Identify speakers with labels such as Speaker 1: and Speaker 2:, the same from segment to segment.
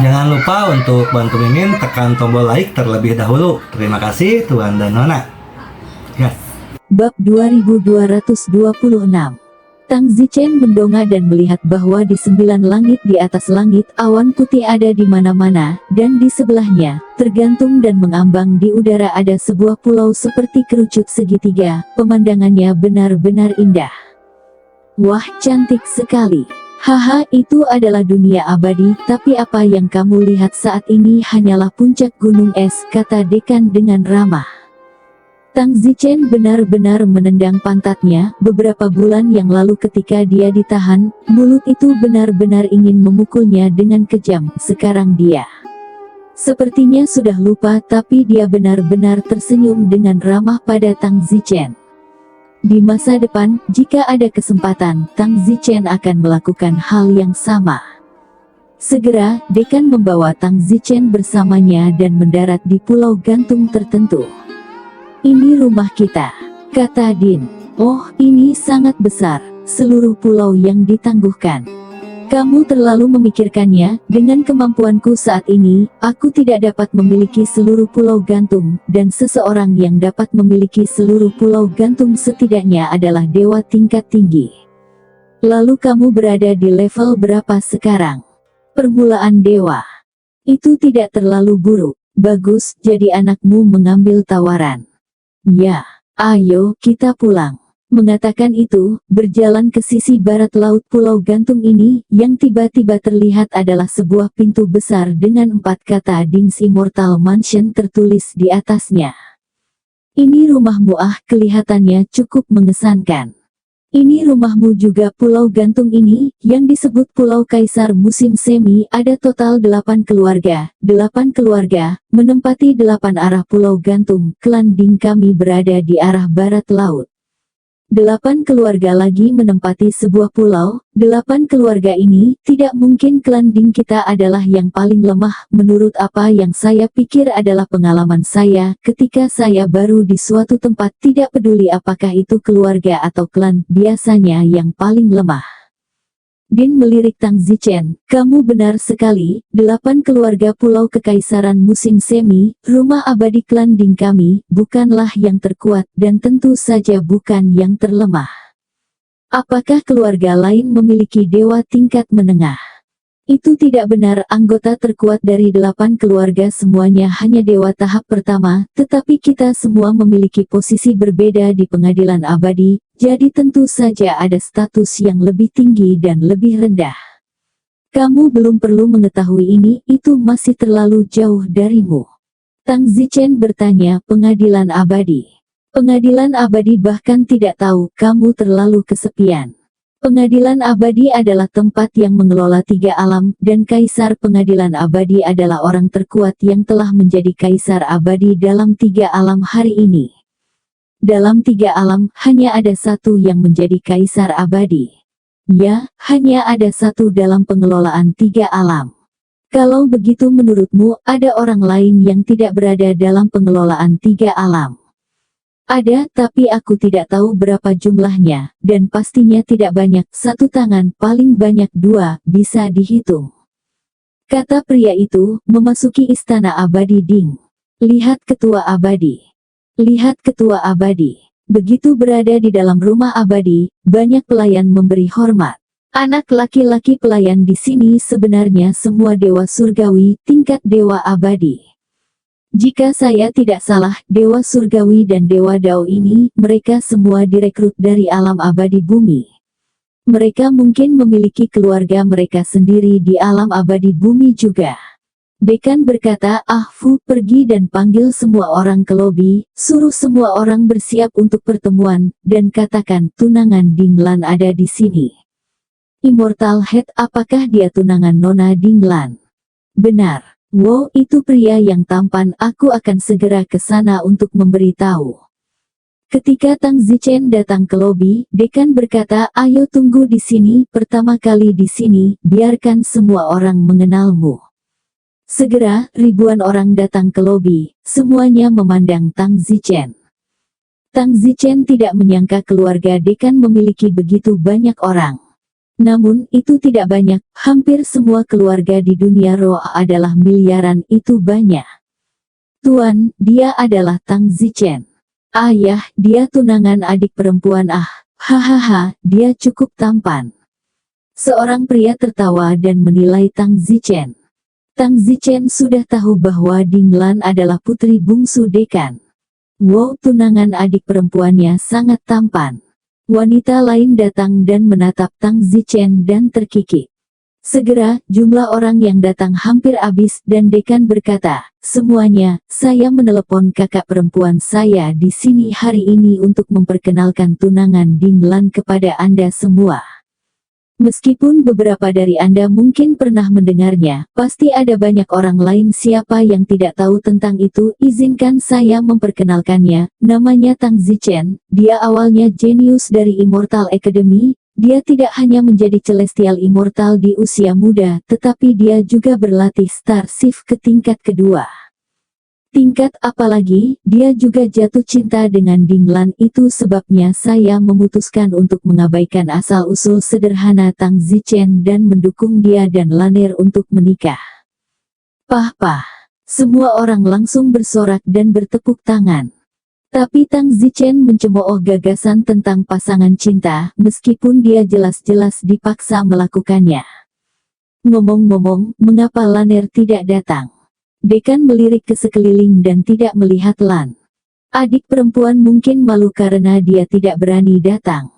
Speaker 1: Jangan lupa untuk bantu Mimin tekan tombol like terlebih dahulu. Terima kasih Tuan dan Nona. Yes.
Speaker 2: Bab 2226. Tang Zichen mendongak dan melihat bahwa di 9 langit di atas langit, awan putih ada di mana-mana, dan di sebelahnya, tergantung dan mengambang di udara ada sebuah pulau seperti kerucut segitiga. Pemandangannya benar-benar indah. Wah, cantik sekali. Haha, itu adalah dunia abadi, tapi apa yang kamu lihat saat ini hanyalah puncak gunung es, kata dekan dengan ramah. Tang Zichen benar-benar menendang pantatnya. Beberapa bulan yang lalu ketika dia ditahan, mulut itu benar-benar ingin memukulnya dengan kejam. Sekarang dia sepertinya sudah lupa, tapi dia benar-benar tersenyum dengan ramah pada Tang Zichen. Di masa depan, jika ada kesempatan, Tang Zichen akan melakukan hal yang sama. Segera, dekan membawa Tang Zichen bersamanya dan mendarat di pulau gantung tertentu. Ini rumah kita, kata Din. Oh, ini sangat besar, seluruh pulau yang ditangguhkan. Kamu terlalu memikirkannya. Dengan kemampuanku saat ini, aku tidak dapat memiliki seluruh pulau gantung, dan seseorang yang dapat memiliki seluruh pulau gantung setidaknya adalah dewa tingkat tinggi. Lalu kamu berada di level berapa sekarang? Permulaan dewa. Itu tidak terlalu buruk. Bagus, jadi anakmu mengambil tawaran. Ya, ayo kita pulang. Mengatakan itu, berjalan ke sisi barat laut pulau gantung ini, yang tiba-tiba terlihat adalah sebuah pintu besar dengan 4 kata Ding's Immortal Mansion tertulis di atasnya. Ini rumahmu, kelihatannya cukup mengesankan. Ini rumahmu juga. Pulau gantung ini, yang disebut Pulau Kaisar Musim Semi, ada total 8 keluarga. 8 keluarga, menempati 8 arah pulau gantung. Klan Ding kami berada di arah barat laut. 8 keluarga lagi menempati sebuah pulau. 8 keluarga ini, tidak mungkin klan Ding kita adalah yang paling lemah. Menurut apa yang saya pikir adalah pengalaman saya, ketika saya baru di suatu tempat, tidak peduli apakah itu keluarga atau klan, biasanya yang paling lemah. Din melirik Tang Zichen, kamu benar sekali, 8 keluarga pulau kekaisaran musim semi, rumah abadi klan Ding kami, bukanlah yang terkuat, dan tentu saja bukan yang terlemah. Apakah keluarga lain memiliki dewa tingkat menengah? Itu tidak benar. Anggota terkuat dari 8 keluarga semuanya hanya dewa tahap pertama, tetapi kita semua memiliki posisi berbeda di pengadilan abadi, jadi tentu saja ada status yang lebih tinggi dan lebih rendah. Kamu belum perlu mengetahui ini, itu masih terlalu jauh darimu. Tang Zichen bertanya, pengadilan abadi. Pengadilan abadi bahkan tidak tahu, kamu terlalu kesepian. Pengadilan abadi adalah tempat yang mengelola 3 alam, dan kaisar pengadilan abadi adalah orang terkuat yang telah menjadi kaisar abadi dalam 3 alam hari ini. Dalam 3 alam, hanya ada satu yang menjadi kaisar abadi. Ya, hanya ada satu dalam pengelolaan 3 alam. Kalau begitu menurutmu, ada orang lain yang tidak berada dalam pengelolaan 3 alam? Ada, tapi aku tidak tahu berapa jumlahnya, dan pastinya tidak banyak. 1 tangan, paling banyak 2, bisa dihitung. Kata pria itu, memasuki istana abadi Ding. Lihat ketua abadi. Lihat ketua abadi. Begitu berada di dalam rumah abadi, banyak pelayan memberi hormat. Anak laki-laki pelayan di sini sebenarnya semua dewa surgawi, tingkat dewa abadi. Jika saya tidak salah, dewa surgawi dan dewa dao ini, mereka semua direkrut dari alam abadi bumi. Mereka mungkin memiliki keluarga mereka sendiri di alam abadi bumi juga. Dekan berkata, Fu, pergi dan panggil semua orang ke lobi, suruh semua orang bersiap untuk pertemuan, dan katakan, tunangan Dinglan ada di sini. Immortal Head, apakah dia tunangan Nona Dinglan? Benar. Wow, itu pria yang tampan. Aku akan segera ke sana untuk memberitahu. Ketika Tang Zichen datang ke lobi, dekan berkata, ayo tunggu di sini, pertama kali di sini, biarkan semua orang mengenalmu. Segera, ribuan orang datang ke lobi, semuanya memandang Tang Zichen. Tang Zichen tidak menyangka keluarga dekan memiliki begitu banyak orang. Namun, itu tidak banyak. Hampir semua keluarga di dunia roh adalah miliaran, itu banyak. Tuan, dia adalah Tang Zichen. Ayah, dia tunangan adik perempuan. Hahaha, dia cukup tampan. Seorang pria tertawa dan menilai Tang Zichen. Tang Zichen sudah tahu bahwa Dinglan adalah putri bungsu dekan. Wow, tunangan adik perempuannya sangat tampan. Wanita lain datang dan menatap Tang Zichen dan terkikik. Segera, jumlah orang yang datang hampir habis dan dekan berkata, "Semuanya, saya menelepon kakak perempuan saya di sini hari ini untuk memperkenalkan tunangan Dinglan kepada Anda semua." Meskipun beberapa dari Anda mungkin pernah mendengarnya, pasti ada banyak orang lain siapa yang tidak tahu tentang itu. Izinkan saya memperkenalkannya, namanya Tang Zichen. Dia awalnya jenius dari Immortal Academy. Dia tidak hanya menjadi Celestial Immortal di usia muda, tetapi dia juga berlatih Star Shift ke tingkat kedua. Tingkat apalagi, dia juga jatuh cinta dengan Dinglan. Itu sebabnya saya memutuskan untuk mengabaikan asal-usul sederhana Tang Zichen dan mendukung dia dan Lanir untuk menikah. Pah. Semua orang langsung bersorak dan bertepuk tangan. Tapi Tang Zichen mencemooh gagasan tentang pasangan cinta, meskipun dia jelas-jelas dipaksa melakukannya. Ngomong-ngomong, mengapa Lanir tidak datang? Dekan melirik ke sekeliling dan tidak melihat Lan. Adik perempuan mungkin malu karena dia tidak berani datang.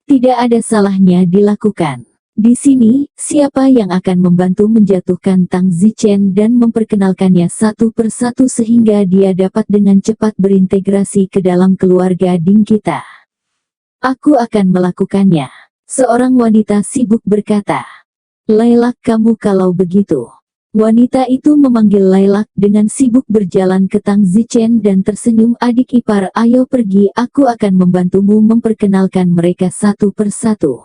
Speaker 2: Tidak ada salahnya dilakukan. Di sini, siapa yang akan membantu menjatuhkan Tang Zichen dan memperkenalkannya satu persatu sehingga dia dapat dengan cepat berintegrasi ke dalam keluarga Ding kita? Aku akan melakukannya. Seorang wanita sibuk berkata. Lailak, kamu kalau begitu. Wanita itu memanggil Lailak dengan sibuk berjalan ke Tang Zichen dan tersenyum. Adik ipar, ayo pergi, aku akan membantumu memperkenalkan mereka satu persatu.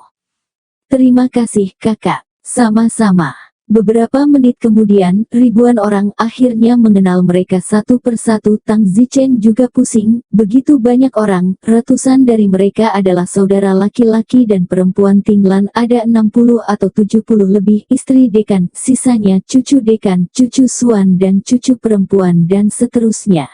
Speaker 2: Terima kasih kakak. Sama-sama. Beberapa menit kemudian, ribuan orang akhirnya mengenal mereka satu persatu. Tang Zichen juga pusing, begitu banyak orang, ratusan dari mereka adalah saudara laki-laki dan perempuan Dinglan. Ada 60 atau 70 lebih istri dekan, sisanya cucu dekan, cucu suan dan cucu perempuan dan seterusnya.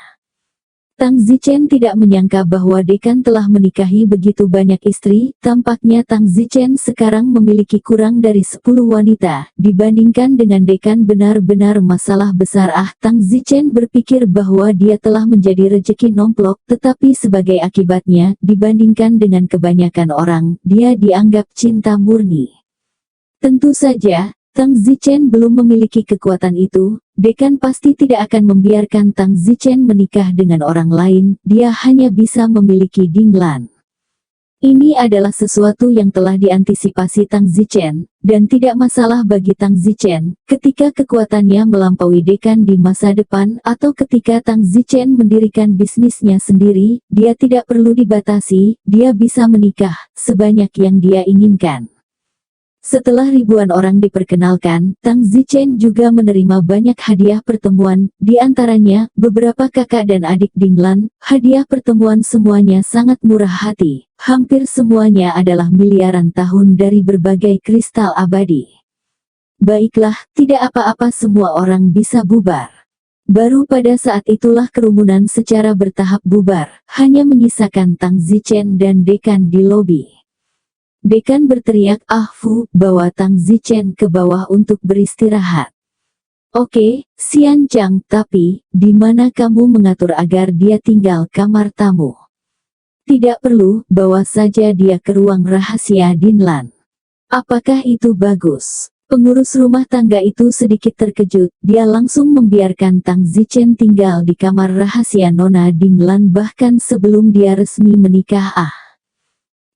Speaker 2: Tang Zichen tidak menyangka bahwa dekan telah menikahi begitu banyak istri. Tampaknya Tang Zichen sekarang memiliki kurang dari 10 wanita. Dibandingkan dengan dekan benar-benar masalah besar. Tang Zichen berpikir bahwa dia telah menjadi rejeki nomplok, tetapi sebagai akibatnya, dibandingkan dengan kebanyakan orang, dia dianggap cinta murni. Tentu saja, Tang Zichen belum memiliki kekuatan itu. Dekan pasti tidak akan membiarkan Tang Zichen menikah dengan orang lain, dia hanya bisa memiliki Dinglan. Ini adalah sesuatu yang telah diantisipasi Tang Zichen, dan tidak masalah bagi Tang Zichen, ketika kekuatannya melampaui dekan di masa depan atau ketika Tang Zichen mendirikan bisnisnya sendiri, dia tidak perlu dibatasi, dia bisa menikah, sebanyak yang dia inginkan. Setelah ribuan orang diperkenalkan, Tang Zichen juga menerima banyak hadiah pertemuan, di antaranya, beberapa kakak dan adik Dinglan. Hadiah pertemuan semuanya sangat murah hati, hampir semuanya adalah miliaran tahun dari berbagai kristal abadi. Baiklah, tidak apa-apa, semua orang bisa bubar. Baru pada saat itulah kerumunan secara bertahap bubar, hanya menyisakan Tang Zichen dan dekan di lobi. Dekan berteriak, bawa Tang Zichen ke bawah untuk beristirahat. Oke, Xian Chang, tapi, di mana kamu mengatur agar dia tinggal kamar tamu? Tidak perlu, bawa saja dia ke ruang rahasia Dinglan. Apakah itu bagus? Pengurus rumah tangga itu sedikit terkejut, dia langsung membiarkan Tang Zichen tinggal di kamar rahasia Nona Dinglan bahkan sebelum dia resmi menikah.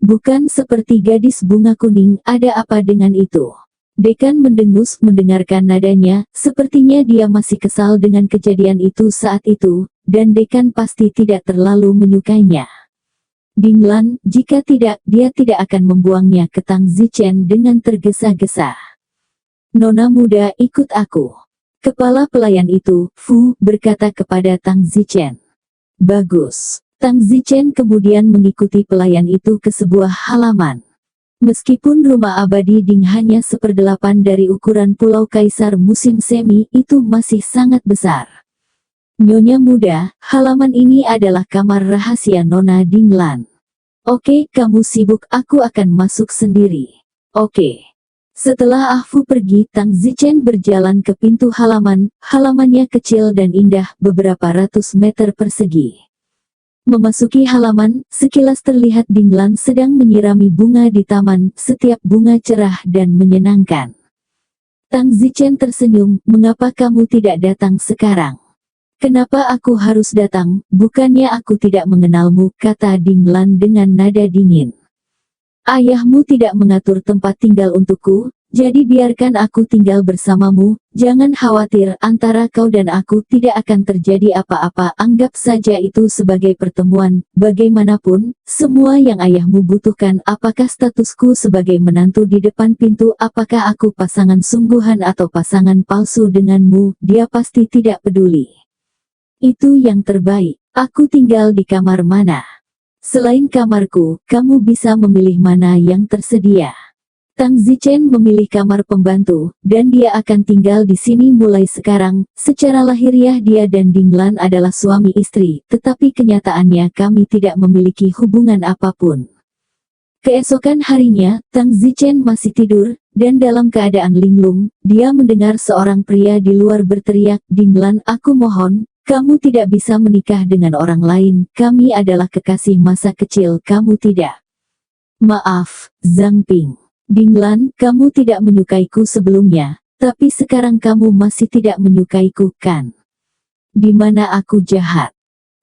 Speaker 2: Bukan seperti gadis bunga kuning, ada apa dengan itu? Dekan mendengus mendengarkan nadanya, sepertinya dia masih kesal dengan kejadian itu saat itu, dan dekan pasti tidak terlalu menyukainya. Dinglan, jika tidak, dia tidak akan membuangnya ke Tang Zichen dengan tergesa-gesa. Nona muda, ikut aku. Kepala pelayan itu, Fu, berkata kepada Tang Zichen. Bagus. Tang Zichen kemudian mengikuti pelayan itu ke sebuah halaman. Meskipun rumah abadi Ding hanya 1/8 dari ukuran Pulau Kaisar musim semi, itu masih sangat besar. Nyonya muda, halaman ini adalah kamar rahasia Nona Dinglan. Oke, kamu sibuk, aku akan masuk sendiri. Oke. Setelah Ah Fu pergi, Tang Zichen berjalan ke pintu halaman. Halamannya kecil dan indah, beberapa ratus meter persegi. Memasuki halaman, sekilas terlihat Dinglan sedang menyirami bunga di taman, setiap bunga cerah dan menyenangkan. Tang Zichen tersenyum, mengapa kamu tidak datang sekarang? Kenapa aku harus datang? Bukannya aku tidak mengenalmu, kata Dinglan dengan nada dingin. Ayahmu tidak mengatur tempat tinggal untukku, jadi biarkan aku tinggal bersamamu. Jangan khawatir, antara kau dan aku tidak akan terjadi apa-apa. Anggap saja itu sebagai pertemuan. Bagaimanapun, semua yang ayahmu butuhkan, apakah statusku sebagai menantu di depan pintu, apakah aku pasangan sungguhan atau pasangan palsu denganmu, dia pasti tidak peduli. Itu yang terbaik. Aku tinggal di kamar mana? Selain kamarku, kamu bisa memilih mana yang tersedia. Tang Zichen memilih kamar pembantu, dan dia akan tinggal di sini mulai sekarang. Secara lahiriah dia dan Dinglan adalah suami istri, tetapi kenyataannya kami tidak memiliki hubungan apapun. Keesokan harinya, Tang Zichen masih tidur, dan dalam keadaan linglung, dia mendengar seorang pria di luar berteriak, Dinglan, aku mohon, kamu tidak bisa menikah dengan orang lain, kami adalah kekasih masa kecil, kamu tidak. Maaf, Zhang Ping. Dinglan, kamu tidak menyukaiku sebelumnya, tapi sekarang kamu masih tidak menyukaiku, kan? Di mana aku jahat?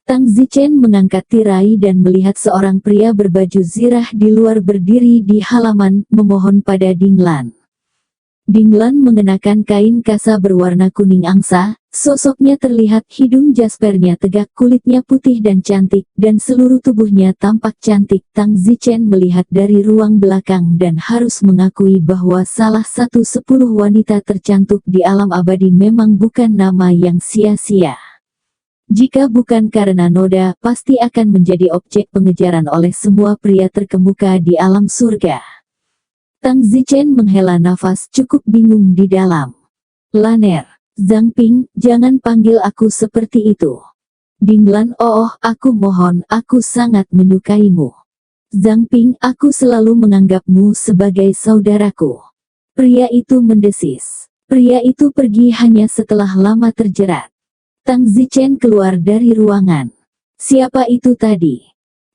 Speaker 2: Tang Zichen mengangkat tirai dan melihat seorang pria berbaju zirah di luar berdiri di halaman, memohon pada Dinglan. Dinglan mengenakan kain kasa berwarna kuning angsa, sosoknya terlihat, hidung jaspernya tegak, kulitnya putih dan cantik, dan seluruh tubuhnya tampak cantik. Tang Zichen melihat dari ruang belakang dan harus mengakui bahwa salah satu 10 wanita tercantik di alam abadi memang bukan nama yang sia-sia. Jika bukan karena noda, pasti akan menjadi objek pengejaran oleh semua pria terkemuka di alam surga. Tang Zichen menghela nafas, cukup bingung di dalam. Laner, Zhang Ping, jangan panggil aku seperti itu. Dinglan, oh, aku mohon, aku sangat menyukaimu. Zhang Ping, aku selalu menganggapmu sebagai saudaraku. Pria itu mendesis. Pria itu pergi hanya setelah lama terjerat. Tang Zichen keluar dari ruangan. Siapa itu tadi?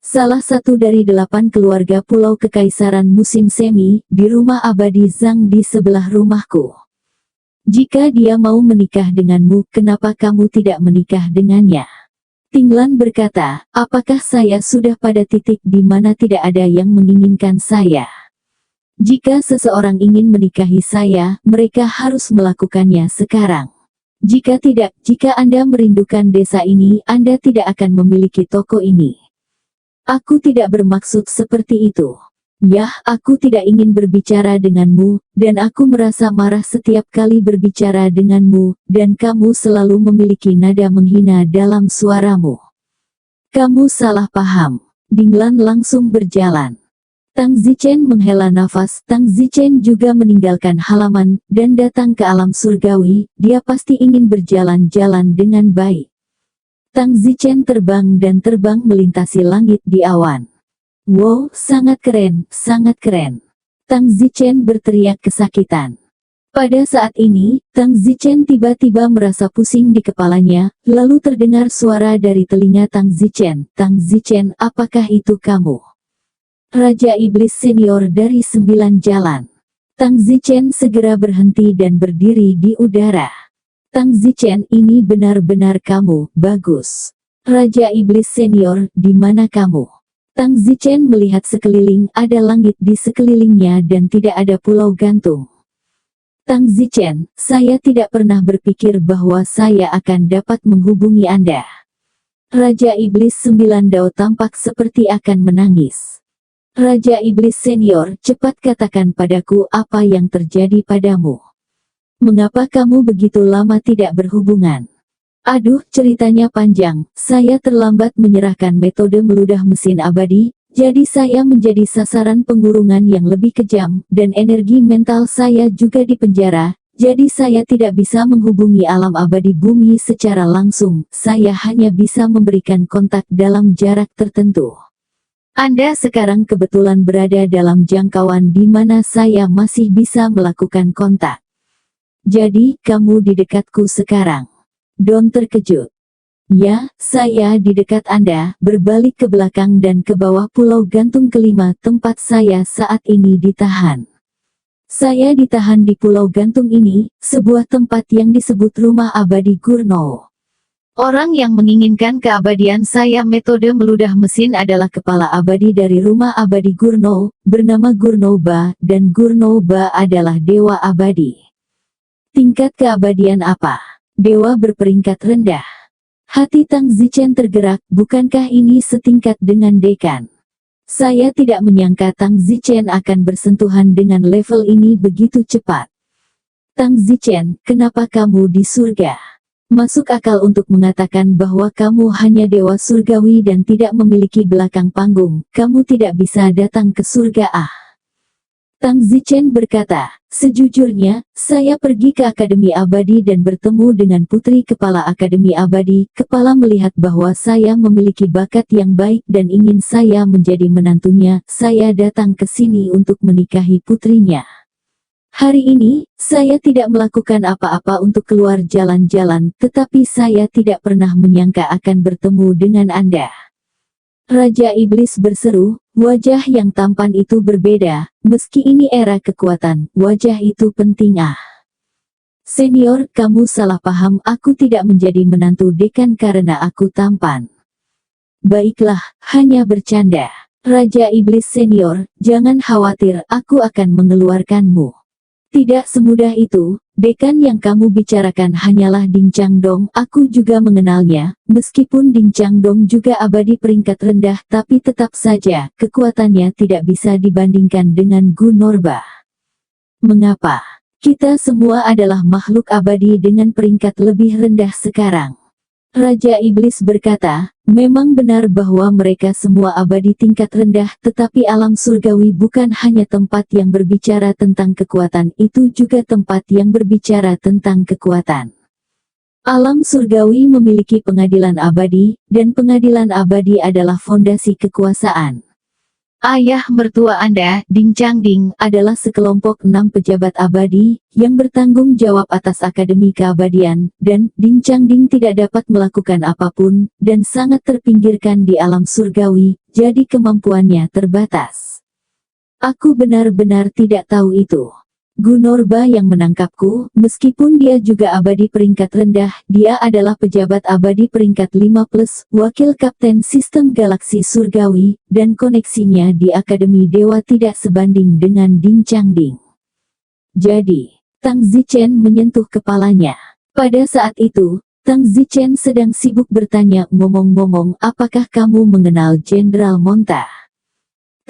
Speaker 2: Salah satu dari 8 keluarga Pulau Kekaisaran musim semi, di rumah abadi Zhang di sebelah rumahku. Jika dia mau menikah denganmu, kenapa kamu tidak menikah dengannya? Dinglan berkata, apakah saya sudah pada titik di mana tidak ada yang menginginkan saya? Jika seseorang ingin menikahi saya, mereka harus melakukannya sekarang. Jika tidak, jika Anda merindukan desa ini, Anda tidak akan memiliki toko ini. Aku tidak bermaksud seperti itu. Yah, aku tidak ingin berbicara denganmu, dan aku merasa marah setiap kali berbicara denganmu, dan kamu selalu memiliki nada menghina dalam suaramu. Kamu salah paham. Dinglan langsung berjalan. Tang Zichen menghela nafas. Tang Zichen juga meninggalkan halaman, dan datang ke alam surgawi. Dia pasti ingin berjalan-jalan dengan baik. Tang Zichen terbang dan terbang melintasi langit di awan. Wow, sangat keren, sangat keren. Tang Zichen berteriak kesakitan. Pada saat ini, Tang Zichen tiba-tiba merasa pusing di kepalanya, lalu terdengar suara dari telinga Tang Zichen. Tang Zichen, apakah itu kamu? Raja Iblis Senior dari 9 jalan. Tang Zichen segera berhenti dan berdiri di udara. Tang Zichen, ini benar-benar kamu, bagus. Raja Iblis Senior, di mana kamu? Tang Zichen melihat sekeliling, ada langit di sekelilingnya dan tidak ada pulau gantung. Tang Zichen, saya tidak pernah berpikir bahwa saya akan dapat menghubungi Anda. Raja Iblis 9 Dao tampak seperti akan menangis. Raja Iblis Senior, cepat katakan padaku apa yang terjadi padamu. Mengapa kamu begitu lama tidak berhubungan? Aduh, ceritanya panjang. Saya terlambat menyerahkan metode meludah mesin abadi, Jadi saya menjadi sasaran pengurungan yang lebih kejam, dan energi mental saya juga dipenjara. Jadi saya tidak bisa menghubungi alam abadi bumi secara langsung, saya hanya bisa memberikan kontak dalam jarak tertentu. Anda sekarang kebetulan berada dalam jangkauan di mana saya masih bisa melakukan kontak. Jadi, kamu di dekatku sekarang. Don terkejut. Ya, saya di dekat Anda, berbalik ke belakang dan ke bawah pulau gantung kelima tempat saya saat ini ditahan. Saya ditahan di pulau gantung ini, sebuah tempat yang disebut rumah abadi Gurno. Orang yang menginginkan keabadian saya metode meludah mesin adalah kepala abadi dari rumah abadi Gurno, bernama Gurno Ba, dan Gurno Ba adalah dewa abadi. Tingkat keabadian apa? Dewa berperingkat rendah. Hati Tang Zichen tergerak, bukankah ini setingkat dengan dekan? Saya tidak menyangka Tang Zichen akan bersentuhan dengan level ini begitu cepat. Tang Zichen, kenapa kamu di surga? Masuk akal untuk mengatakan bahwa kamu hanya dewa surgawi dan tidak memiliki belakang panggung, kamu tidak bisa datang ke surga Tang Zichen berkata, sejujurnya, saya pergi ke Akademi Abadi dan bertemu dengan putri kepala Akademi Abadi. Kepala melihat bahwa saya memiliki bakat yang baik dan ingin saya menjadi menantunya. Saya datang ke sini untuk menikahi putrinya. Hari ini, saya tidak melakukan apa-apa untuk keluar jalan-jalan, tetapi saya tidak pernah menyangka akan bertemu dengan Anda. Raja Iblis berseru, wajah yang tampan itu berbeda, meski ini era kekuatan, wajah itu penting Senior, kamu salah paham, aku tidak menjadi menantu dekan karena aku tampan. Baiklah, hanya bercanda. Raja Iblis Senior, jangan khawatir, aku akan mengeluarkanmu. Tidak semudah itu, dekan yang kamu bicarakan hanyalah Ding Changdong, aku juga mengenalnya, meskipun Ding Changdong juga abadi peringkat rendah tapi tetap saja, kekuatannya tidak bisa dibandingkan dengan Gu Norba. Mengapa? Kita semua adalah makhluk abadi dengan peringkat lebih rendah sekarang. Raja Iblis berkata, memang benar bahwa mereka semua abadi tingkat rendah, tetapi alam surgawi bukan hanya tempat yang berbicara tentang kekuatan, itu juga tempat yang berbicara tentang kekuatan. Alam surgawi memiliki pengadilan abadi, dan pengadilan abadi adalah fondasi kekuasaan. Ayah mertua Anda, Ding Changding, adalah sekelompok 6 pejabat abadi, yang bertanggung jawab atas Akademi Keabadian, dan Ding Changding tidak dapat melakukan apapun, dan sangat terpinggirkan di alam surgawi, jadi kemampuannya terbatas. Aku benar-benar tidak tahu itu. Gu Norba yang menangkapku, meskipun dia juga abadi peringkat rendah, dia adalah pejabat abadi peringkat 5+, wakil kapten sistem galaksi surgawi, dan koneksinya di Akademi Dewa tidak sebanding dengan Ding Changding. Jadi, Tang Zichen menyentuh kepalanya. Pada saat itu, Tang Zichen sedang sibuk bertanya, ngomong-ngomong, apakah kamu mengenal Jenderal Monta?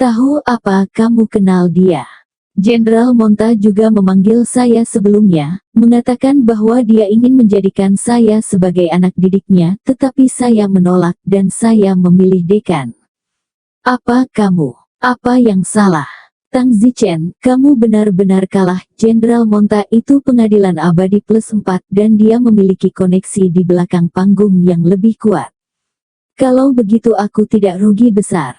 Speaker 2: Tahu apa, kamu kenal dia? Jenderal Monta juga memanggil saya sebelumnya, mengatakan bahwa dia ingin menjadikan saya sebagai anak didiknya, tetapi saya menolak dan saya memilih dekan. Apa kamu? Apa yang salah? Tang Zichen, kamu benar-benar kalah. Jenderal Monta itu pengadilan abadi +4 dan dia memiliki koneksi di belakang panggung yang lebih kuat. Kalau begitu aku tidak rugi besar.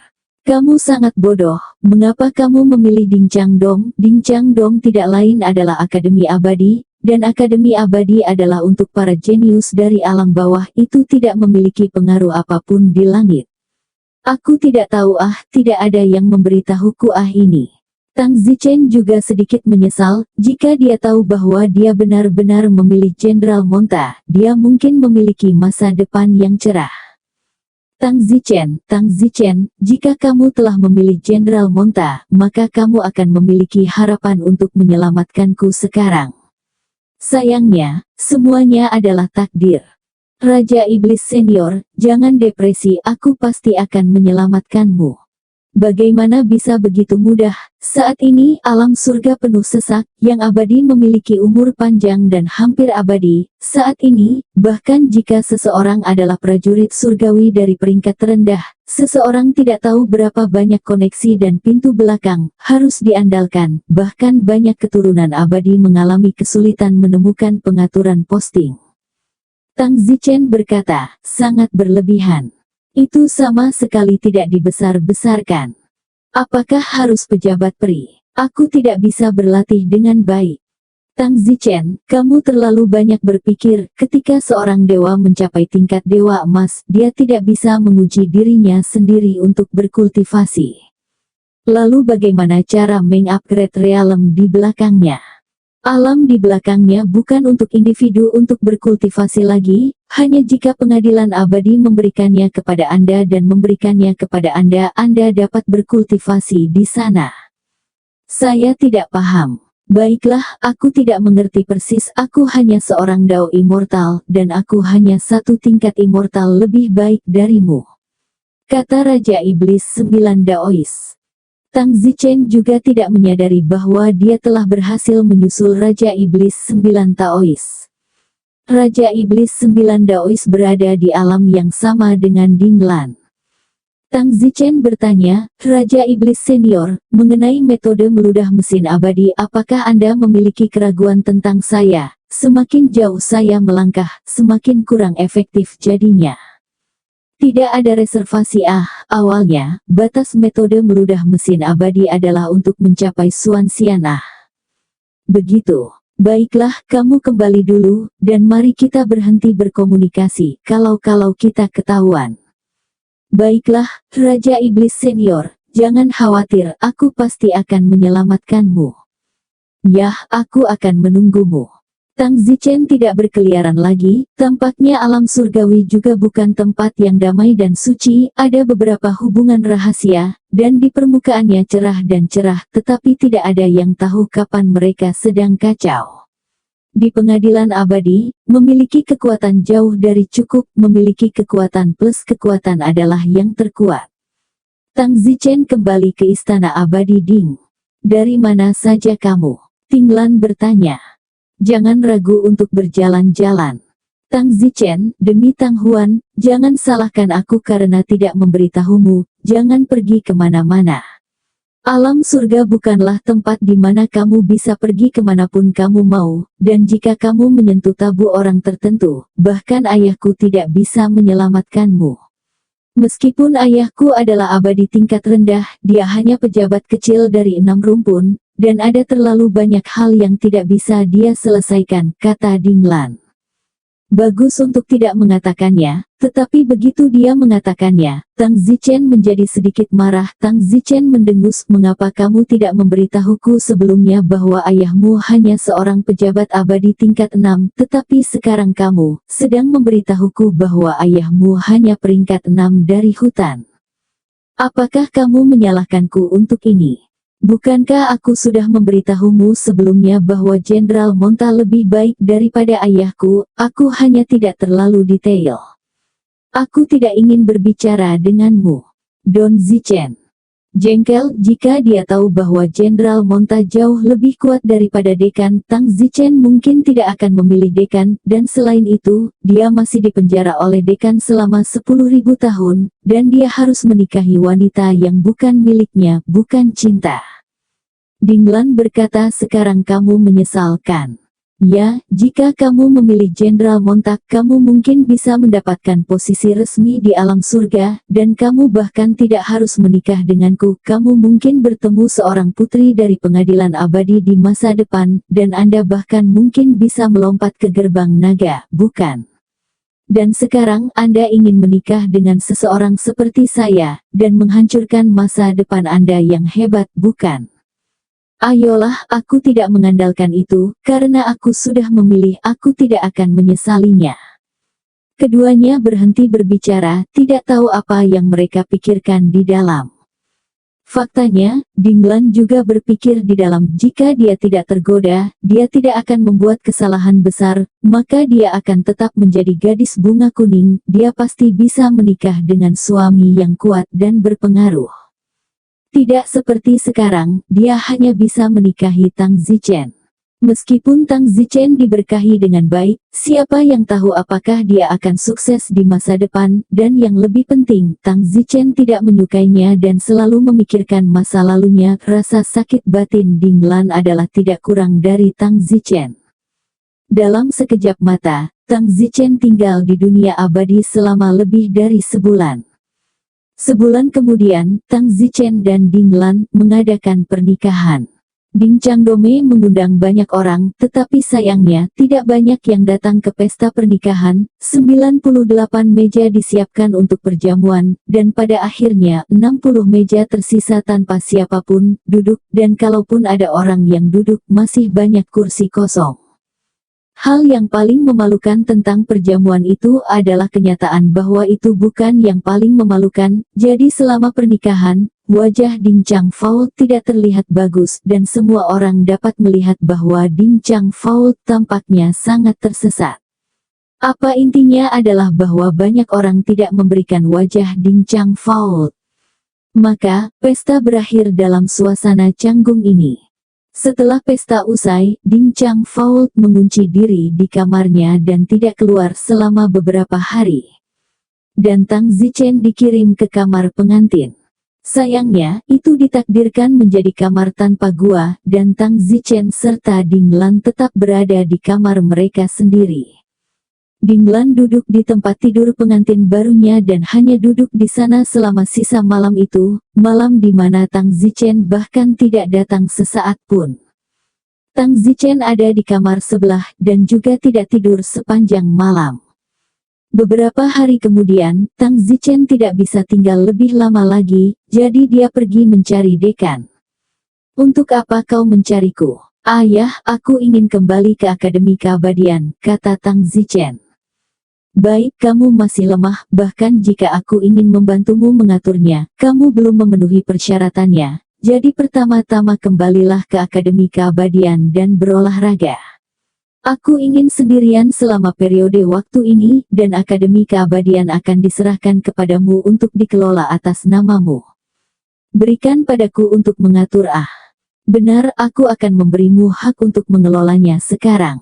Speaker 2: Kamu sangat bodoh, mengapa kamu memilih Ding Changdong? Ding Changdong tidak lain adalah Akademi Abadi, dan Akademi Abadi adalah untuk para jenius dari alam bawah, itu tidak memiliki pengaruh apapun di langit. Aku tidak tahu tidak ada yang memberitahuku ini. Tang Zichen juga sedikit menyesal, jika dia tahu bahwa dia benar-benar memilih Jenderal Monta, dia mungkin memiliki masa depan yang cerah. Tang Zichen, jika kamu telah memilih Jenderal Monta, maka kamu akan memiliki harapan untuk menyelamatkanku sekarang. Sayangnya, semuanya adalah takdir. Raja Iblis Senior, jangan depresi, aku pasti akan menyelamatkanmu. Bagaimana bisa begitu mudah? Saat ini, alam surga penuh sesak, yang abadi memiliki umur panjang dan hampir abadi. Saat ini, bahkan jika seseorang adalah prajurit surgawi dari peringkat terendah, seseorang tidak tahu berapa banyak koneksi dan pintu belakang harus diandalkan. Bahkan banyak keturunan abadi mengalami kesulitan menemukan pengaturan posting. Tang Zichen berkata, sangat berlebihan. Itu sama sekali tidak dibesar-besarkan. Apakah harus pejabat peri? Aku tidak bisa berlatih dengan baik. Tang Zichen, kamu terlalu banyak berpikir. Ketika seorang dewa mencapai tingkat dewa emas, dia tidak bisa menguji dirinya sendiri untuk berkultivasi. Lalu bagaimana cara mengupgrade realem di belakangnya? Alam di belakangnya bukan untuk individu untuk berkultivasi lagi, hanya jika pengadilan abadi memberikannya kepada Anda dan memberikannya kepada Anda, Anda dapat berkultivasi di sana. Saya tidak paham. Baiklah, aku tidak mengerti persis, aku hanya seorang Dao immortal, dan aku hanya satu tingkat immortal lebih baik darimu. Kata Raja Iblis 9 Daois. Tang Zichen juga tidak menyadari bahwa dia telah berhasil menyusul Raja Iblis 9 Taois. Raja Iblis 9 Daois berada di alam yang sama dengan Ding Lan. Tang Zichen bertanya, Raja Iblis Senior, mengenai metode meludah mesin abadi, apakah Anda memiliki keraguan tentang saya? Semakin jauh saya melangkah, semakin kurang efektif jadinya. Tidak ada reservasi. Awalnya, batas metode meludah mesin abadi adalah untuk mencapai Suan Xian. Begitu. Baiklah, kamu kembali dulu, dan mari kita berhenti berkomunikasi, kalau kita ketahuan. Baiklah, Raja Iblis Senior, jangan khawatir, aku pasti akan menyelamatkanmu. Yah, aku akan menunggumu. Tang Zichen tidak berkeliaran lagi, tampaknya alam surgawi juga bukan tempat yang damai dan suci, ada beberapa hubungan rahasia, dan di permukaannya cerah dan cerah, tetapi tidak ada yang tahu kapan mereka sedang kacau. Di pengadilan abadi, memiliki kekuatan jauh dari cukup, memiliki kekuatan plus kekuatan adalah yang terkuat. Tang Zichen kembali ke istana abadi Ding. Dari mana saja kamu? Ting Lan bertanya. Jangan ragu untuk berjalan-jalan. Tang Zichen, demi Tang Huan, jangan salahkan aku karena tidak memberitahumu, jangan pergi kemana-mana. Alam surga bukanlah tempat di mana kamu bisa pergi kemanapun kamu mau, dan jika kamu menyentuh tabu orang tertentu, bahkan ayahku tidak bisa menyelamatkanmu. Meskipun ayahku adalah abadi tingkat rendah, dia hanya pejabat kecil dari 6 rumpun, dan ada terlalu banyak hal yang tidak bisa dia selesaikan, kata Ding Lan. Bagus untuk tidak mengatakannya, tetapi begitu dia mengatakannya, Tang Zichen menjadi sedikit marah. Tang Zichen mendengus, mengapa kamu tidak memberitahuku sebelumnya bahwa ayahmu hanya seorang pejabat abadi tingkat 6, tetapi sekarang kamu sedang memberitahuku bahwa ayahmu hanya peringkat 6 dari hutan. Apakah kamu menyalahkanku untuk ini? Bukankah aku sudah memberitahumu sebelumnya bahwa Jenderal Monta lebih baik daripada ayahku? Aku hanya tidak terlalu detail. Aku tidak ingin berbicara denganmu. Don Zichen jengkel jika dia tahu bahwa Jenderal Monta jauh lebih kuat daripada Dekan. Tang Zichen mungkin tidak akan memilih Dekan, dan selain itu, dia masih dipenjara oleh Dekan selama 10.000 tahun, dan dia harus menikahi wanita yang bukan miliknya, bukan cinta. Ding Lan berkata, sekarang kamu menyesalkan. Ya, jika kamu memilih Jenderal Montak, kamu mungkin bisa mendapatkan posisi resmi di alam surga, dan kamu bahkan tidak harus menikah denganku. Kamu mungkin bertemu seorang putri dari pengadilan abadi di masa depan, dan Anda bahkan mungkin bisa melompat ke gerbang naga, bukan? Dan sekarang Anda ingin menikah dengan seseorang seperti saya, dan menghancurkan masa depan Anda yang hebat, bukan? Ayolah, aku tidak mengandalkan itu, karena aku sudah memilih, aku tidak akan menyesalinya. Keduanya berhenti berbicara, tidak tahu apa yang mereka pikirkan di dalam. Faktanya, Ding Lan juga berpikir di dalam, jika dia tidak tergoda, dia tidak akan membuat kesalahan besar, maka dia akan tetap menjadi gadis bunga kuning, dia pasti bisa menikah dengan suami yang kuat dan berpengaruh. Tidak seperti sekarang, dia hanya bisa menikahi Tang Zichen. Meskipun Tang Zichen diberkahi dengan baik, siapa yang tahu apakah dia akan sukses di masa depan, dan yang lebih penting, Tang Zichen tidak menyukainya dan selalu memikirkan masa lalunya. Rasa sakit batin Ding Lan adalah tidak kurang dari Tang Zichen. Dalam sekejap mata, Tang Zichen tinggal di dunia abadi selama lebih dari sebulan. Sebulan kemudian, Tang Zichen dan Ding Lan mengadakan pernikahan. Ding Changdome mengundang banyak orang, tetapi sayangnya tidak banyak yang datang ke pesta pernikahan. 98 meja disiapkan untuk perjamuan, dan pada akhirnya 60 meja tersisa tanpa siapapun duduk, dan kalaupun ada orang yang duduk, masih banyak kursi kosong. Hal yang paling memalukan tentang perjamuan itu adalah kenyataan bahwa itu bukan yang paling memalukan. Jadi selama pernikahan, wajah Ding Changfao tidak terlihat bagus dan semua orang dapat melihat bahwa Ding Changfao tampaknya sangat tersesat. Apa intinya adalah bahwa banyak orang tidak memberikan wajah Ding Changfao. Maka, pesta berakhir dalam suasana canggung ini. Setelah pesta usai, Ding Changfao mengunci diri di kamarnya dan tidak keluar selama beberapa hari. Dan Tang Zichen dikirim ke kamar pengantin. Sayangnya, itu ditakdirkan menjadi kamar tanpa gua, dan Tang Zichen serta Ding Lan tetap berada di kamar mereka sendiri. Ding Lan duduk di tempat tidur pengantin barunya dan hanya duduk di sana selama sisa malam itu, malam di mana Tang Zichen bahkan tidak datang sesaat pun. Tang Zichen ada di kamar sebelah dan juga tidak tidur sepanjang malam. Beberapa hari kemudian, Tang Zichen tidak bisa tinggal lebih lama lagi, jadi dia pergi mencari dekan. "Untuk apa kau mencariku?" "Ayah, aku ingin kembali ke Akademi Keabadian," kata Tang Zichen. "Baik, kamu masih lemah, bahkan jika aku ingin membantumu mengaturnya, kamu belum memenuhi persyaratannya. Jadi pertama-tama kembalilah ke Akademi Keabadian dan berolahraga. Aku ingin sendirian selama periode waktu ini, dan Akademi Keabadian akan diserahkan kepadamu untuk dikelola atas namamu. Berikan padaku untuk mengatur." "Benar, aku akan memberimu hak untuk mengelolanya sekarang."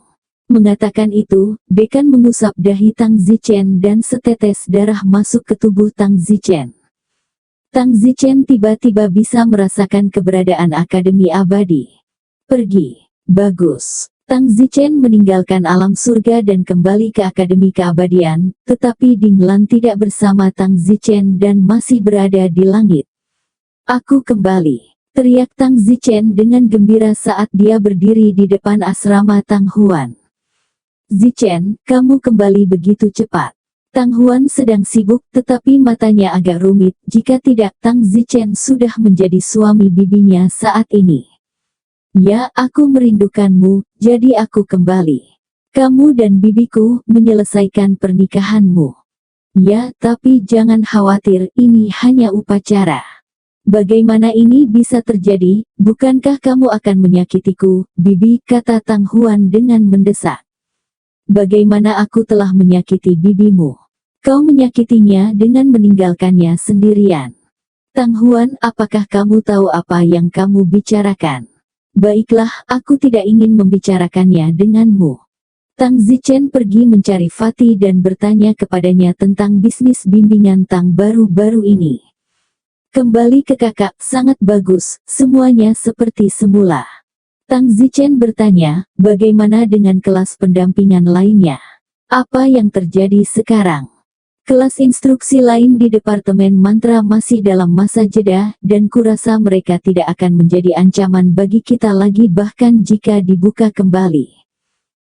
Speaker 2: Mengatakan itu, dekan mengusap dahi Tang Zichen dan setetes darah masuk ke tubuh Tang Zichen. Tang Zichen tiba-tiba bisa merasakan keberadaan Akademi Abadi. "Pergi." "Bagus." Tang Zichen meninggalkan alam surga dan kembali ke Akademi Keabadian, tetapi Ding Lan tidak bersama Tang Zichen dan masih berada di langit. "Aku kembali," teriak Tang Zichen dengan gembira saat dia berdiri di depan asrama Tang Huan. "Zichen, kamu kembali begitu cepat." Tang Huan sedang sibuk tetapi matanya agak rumit, jika tidak Tang Zichen sudah menjadi suami bibinya saat ini. "Ya, aku merindukanmu, jadi aku kembali. Kamu dan bibiku menyelesaikan pernikahanmu." "Ya, tapi jangan khawatir, ini hanya upacara." "Bagaimana ini bisa terjadi? Bukankah kamu akan menyakitiku, bibi?" kata Tang Huan dengan mendesak. "Bagaimana aku telah menyakiti bibimu? Kau menyakitinya dengan meninggalkannya sendirian." "Tang Huan, apakah kamu tahu apa yang kamu bicarakan?" "Baiklah, aku tidak ingin membicarakannya denganmu." Tang Zichen pergi mencari Fatih dan bertanya kepadanya tentang bisnis bimbingan Tang baru-baru ini. "Kembali ke kakak, sangat bagus, semuanya seperti semula." Tang Zichen bertanya, "Bagaimana dengan kelas pendampingan lainnya? Apa yang terjadi sekarang?" "Kelas instruksi lain di Departemen Mantra masih dalam masa jeda, dan kurasa mereka tidak akan menjadi ancaman bagi kita lagi bahkan jika dibuka kembali."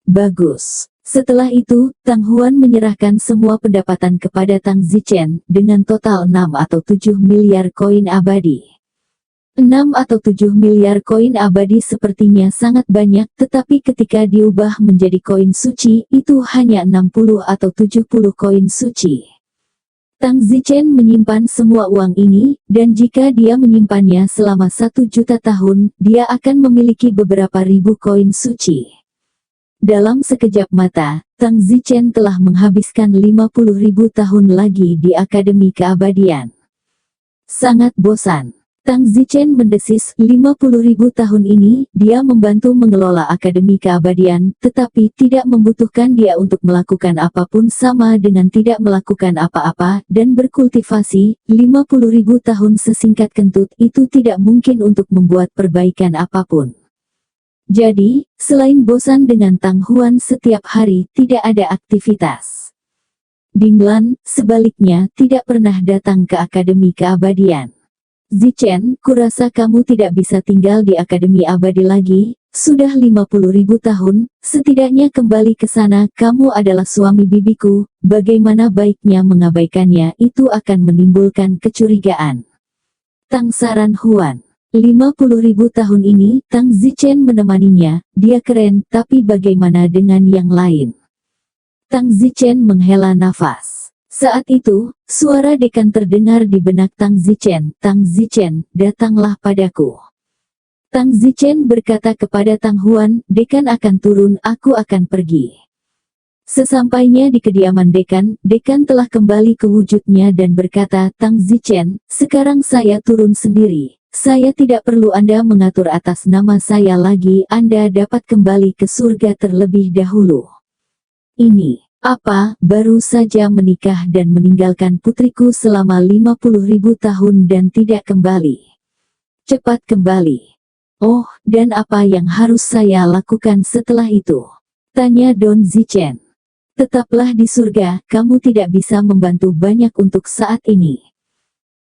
Speaker 2: "Bagus." Setelah itu, Tang Huan menyerahkan semua pendapatan kepada Tang Zichen, dengan total 6 atau 7 miliar koin abadi. 6 atau 7 miliar koin abadi sepertinya sangat banyak, tetapi ketika diubah menjadi koin suci, itu hanya 60 atau 70 koin suci. Tang Zichen menyimpan semua uang ini, dan jika dia menyimpannya selama 1 juta tahun, dia akan memiliki beberapa ribu koin suci. Dalam sekejap mata, Tang Zichen telah menghabiskan 50.000 tahun lagi di Akademi Keabadian. Sangat bosan. Tang Zichen mendesis, 50.000 tahun ini, dia membantu mengelola Akademi Keabadian, tetapi tidak membutuhkan dia untuk melakukan apapun sama dengan tidak melakukan apa-apa, dan berkultivasi, 50.000 tahun sesingkat kentut itu tidak mungkin untuk membuat perbaikan apapun. Jadi, selain bosan dengan Tang Huan setiap hari, tidak ada aktivitas. Dinglan, sebaliknya, tidak pernah datang ke Akademi Keabadian. Zichen, kurasa kamu tidak bisa tinggal di Akademi Abadi lagi, sudah 50.000 tahun, setidaknya kembali ke sana, kamu adalah suami bibiku, bagaimana baiknya mengabaikannya itu akan menimbulkan kecurigaan. Tang Saran Huan, 50.000 tahun ini, Tang Zichen menemaninya, dia keren, tapi bagaimana dengan yang lain? Tang Zichen menghela nafas. Saat itu, suara dekan terdengar di benak Tang Zichen. Tang Zichen, datanglah padaku. Tang Zichen berkata kepada Tang Huan, dekan akan turun, aku akan pergi. Sesampainya di kediaman dekan telah kembali ke wujudnya dan berkata, Tang Zichen, sekarang saya turun sendiri. Saya tidak perlu Anda mengatur atas nama saya lagi, Anda dapat kembali ke surga terlebih dahulu. Ini. Apa, baru saja menikah dan meninggalkan putriku selama 50.000 tahun dan tidak kembali. Cepat kembali. Oh, dan apa yang harus saya lakukan setelah itu? Tanya Don Zichen. Tetaplah di surga, kamu tidak bisa membantu banyak untuk saat ini.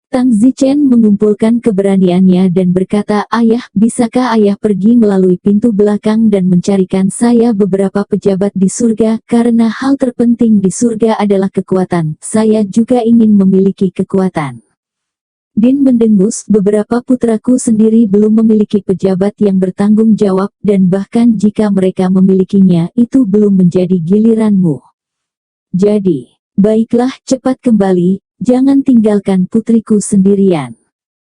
Speaker 2: Tang Zichen mengumpulkan keberaniannya dan berkata, ayah, bisakah ayah pergi melalui pintu belakang dan mencarikan saya beberapa pejabat di surga, karena hal terpenting di surga adalah kekuatan, saya juga ingin memiliki kekuatan. Din mendengus, beberapa putraku sendiri belum memiliki pejabat yang bertanggung jawab, dan bahkan jika mereka memilikinya, itu belum menjadi giliranmu. Jadi, baiklah, cepat kembali. Jangan tinggalkan putriku sendirian.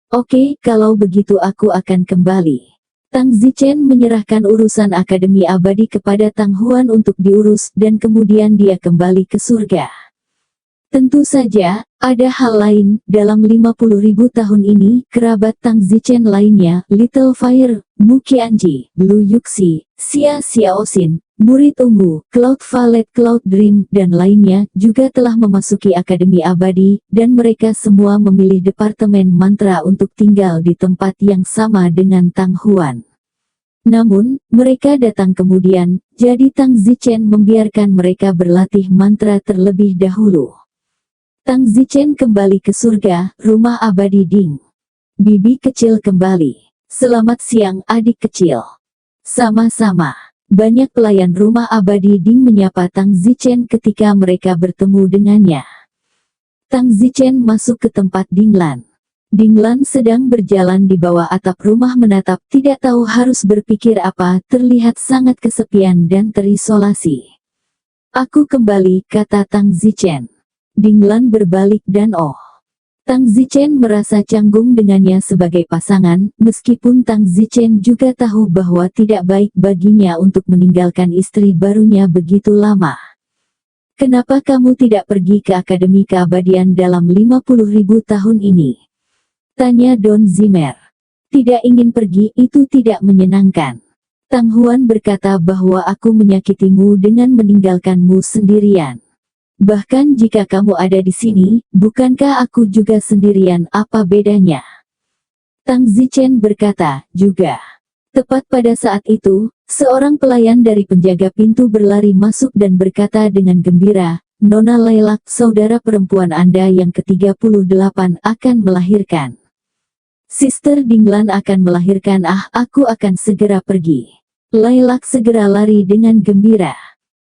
Speaker 2: Oke, kalau begitu aku akan kembali. Tang Zichen menyerahkan urusan Akademi Abadi kepada Tang Huan untuk diurus dan kemudian dia kembali ke surga. Tentu saja, ada hal lain, dalam 50.000 tahun ini, kerabat Tang Zichen lainnya, Little Fire, Mu Qianji, Blue Yuxi, Xia Xiaoxin, murid ungu, Cloud Violet, Cloud Dream, dan lainnya, juga telah memasuki Akademi Abadi, dan mereka semua memilih Departemen Mantra untuk tinggal di tempat yang sama dengan Tang Huan. Namun, mereka datang kemudian, jadi Tang Zichen membiarkan mereka berlatih mantra terlebih dahulu. Tang Zichen kembali ke surga, rumah abadi Ding. Bibi kecil kembali. Selamat siang adik kecil. Sama-sama. Banyak pelayan rumah abadi Ding menyapa Tang Zichen ketika mereka bertemu dengannya. Tang Zichen masuk ke tempat Dinglan. Dinglan sedang berjalan di bawah atap rumah menatap, tidak tahu harus berpikir apa, terlihat sangat kesepian dan terisolasi. Aku kembali, kata Tang Zichen. Dinglan berbalik dan Tang Zichen merasa canggung dengannya sebagai pasangan, meskipun Tang Zichen juga tahu bahwa tidak baik baginya untuk meninggalkan istri barunya begitu lama. Kenapa kamu tidak pergi ke Akademi Keabadian dalam 50.000 tahun ini? Tanya Don Zimmer. Tidak ingin pergi itu tidak menyenangkan. Tang Huan berkata bahwa aku menyakitimu dengan meninggalkanmu sendirian. Bahkan jika kamu ada di sini, bukankah aku juga sendirian, apa bedanya? Tang Zichen berkata, juga. Tepat pada saat itu, seorang pelayan dari penjaga pintu berlari masuk dan berkata dengan gembira, Nona Lailak, saudara perempuan Anda yang ke-38 akan melahirkan. Sister Dinglan akan melahirkan, aku akan segera pergi. Lailak segera lari dengan gembira.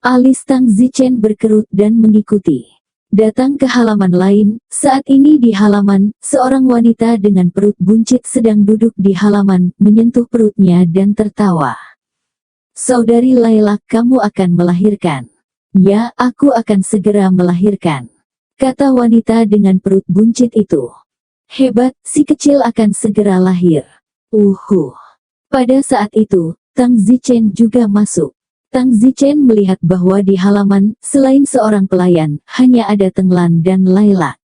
Speaker 2: Alis Tang Zichen berkerut dan mengikuti. Datang ke halaman lain, saat ini di halaman, seorang wanita dengan perut buncit sedang duduk di halaman, menyentuh perutnya dan tertawa. Saudari Lailak, kamu akan melahirkan. Ya, aku akan segera melahirkan. Kata wanita dengan perut buncit itu. Hebat, si kecil akan segera lahir. Pada saat itu, Tang Zichen juga masuk. Tang Zichen melihat bahwa di halaman, selain seorang pelayan, hanya ada Tenglan dan Lailak.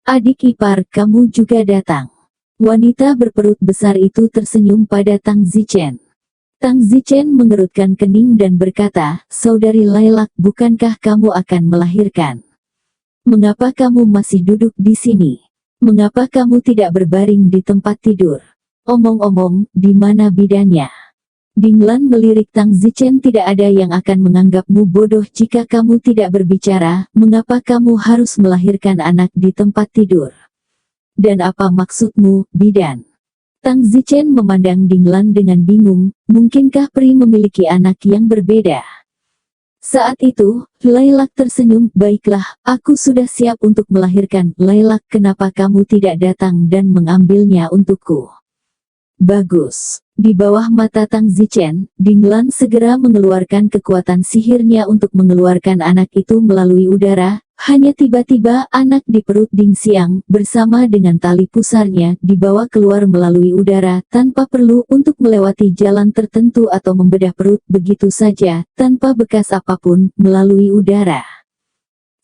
Speaker 2: Adik ipar, kamu juga datang. Wanita berperut besar itu tersenyum pada Tang Zichen. Tang Zichen mengerutkan kening dan berkata, "Saudari Lailak, bukankah kamu akan melahirkan? Mengapa kamu masih duduk di sini? Mengapa kamu tidak berbaring di tempat tidur? Omong-omong, di mana bidannya?" Dinglan melirik Tang Zichen, "Tidak ada yang akan menganggapmu bodoh jika kamu tidak berbicara. Mengapa kamu harus melahirkan anak di tempat tidur? Dan apa maksudmu, bidan?" Tang Zichen memandang Dinglan dengan bingung. Mungkinkah peri memiliki anak yang berbeda? Saat itu, Lailak tersenyum, "Baiklah, aku sudah siap untuk melahirkan." "Lailak, kenapa kamu tidak datang dan mengambilnya untukku?" "Bagus." Di bawah mata Tang Zichen, Dinglan segera mengeluarkan kekuatan sihirnya untuk mengeluarkan anak itu melalui udara. Hanya tiba-tiba anak di perut Ding Xiang, bersama dengan tali pusarnya, dibawa keluar melalui udara, tanpa perlu untuk melewati jalan tertentu atau membedah perut, begitu saja, tanpa bekas apapun, melalui udara.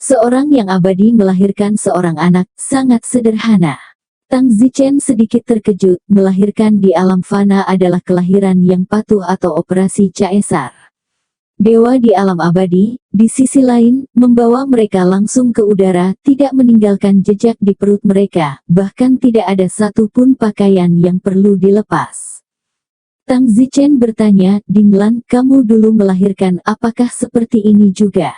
Speaker 2: Seorang yang abadi melahirkan seorang anak, sangat sederhana. Tang Zichen sedikit terkejut, melahirkan di alam fana adalah kelahiran yang patuh atau operasi caesar. Dewa di alam abadi, di sisi lain, membawa mereka langsung ke udara, tidak meninggalkan jejak di perut mereka, bahkan tidak ada satupun pakaian yang perlu dilepas. Tang Zichen bertanya, "Dinglan, kamu dulu melahirkan apakah seperti ini juga?